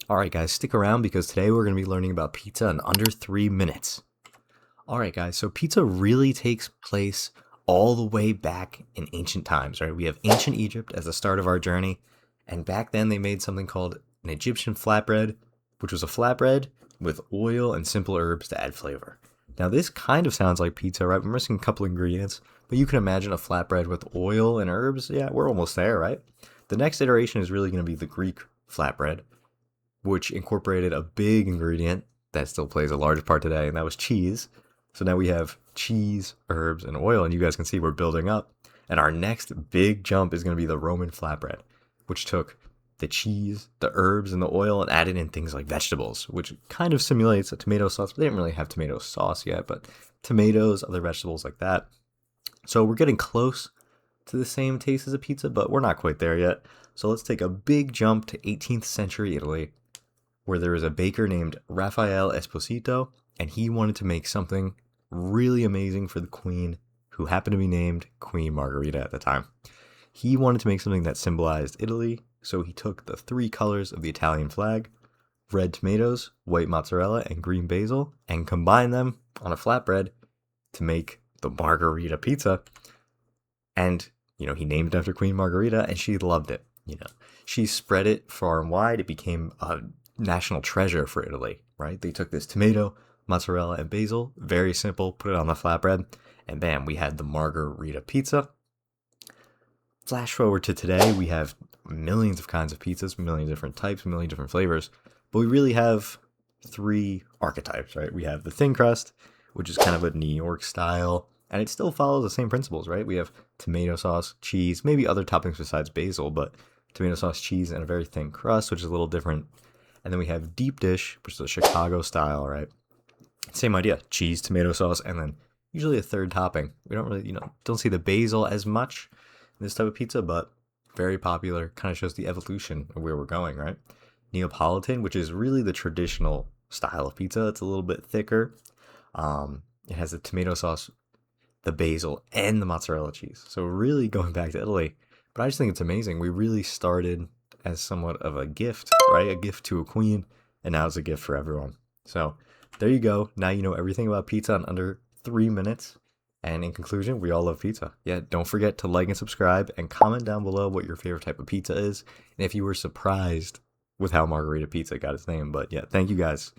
Alright guys, stick around because today we're going to be learning about pizza in under 3 minutes. Alright guys, so pizza really takes place all the way back in ancient times, right? We have ancient Egypt as the start of our journey, and back then they made something called an Egyptian flatbread, which was a flatbread with oil and simple herbs to add flavor. Now this kind of sounds like pizza, right? We're missing a couple ingredients, but you can imagine a flatbread with oil and herbs. Yeah, we're almost there, right? The next iteration is really going to be the Greek flatbread, which incorporated a big ingredient that still plays a large part today, and that was cheese. So now we have cheese, herbs, and oil, and you guys can see we're building up. And our next big jump is going to be the Roman flatbread, which took the cheese, the herbs, and the oil and added in things like vegetables, which kind of simulates a tomato sauce. They didn't really have tomato sauce yet, but tomatoes, other vegetables like that. So we're getting close to the same taste as a pizza, but we're not quite there yet. So let's take a big jump to 18th century Italy, where there was a baker named Raffaele Esposito, and he wanted to make something really amazing for the queen, who happened to be named Queen Margherita at the time. He wanted to make something that symbolized Italy, so he took the three colors of the Italian flag, red tomatoes, white mozzarella, and green basil, and combined them on a flatbread to make the Margherita pizza. And, he named it after Queen Margherita, and she loved it. She spread it far and wide. It became a national treasure for Italy, right? They took this tomato, mozzarella, and basil, very simple, put it on the flatbread, and bam, we had the Margherita pizza. Flash forward to today, we have millions of kinds of pizzas, millions of different types, millions of different flavors, but we really have three archetypes, right? We have the thin crust, which is kind of a New York style, and it still follows the same principles, right? We have tomato sauce, cheese, maybe other toppings besides basil, but tomato sauce, cheese, and a very thin crust, which is a little different. And then we have deep dish, which is a Chicago style, right? Same idea, cheese, tomato sauce, and then usually a third topping. We don't really, don't see the basil as much in this type of pizza, but very popular, kind of shows the evolution of where we're going, right? Neapolitan, which is really the traditional style of pizza. It's a little bit thicker. It has the tomato sauce, the basil, and the mozzarella cheese. So really going back to Italy. But I just think it's amazing. We really started as somewhat of a gift, right? A gift to a queen, and now it's a gift for everyone. So there you go. Now you know everything about pizza in under 3 minutes. And in conclusion, we all love pizza. Yeah, don't forget to like and subscribe and comment down below what your favorite type of pizza is, and if you were surprised with how Margherita Pizza got its name. But yeah, thank you guys.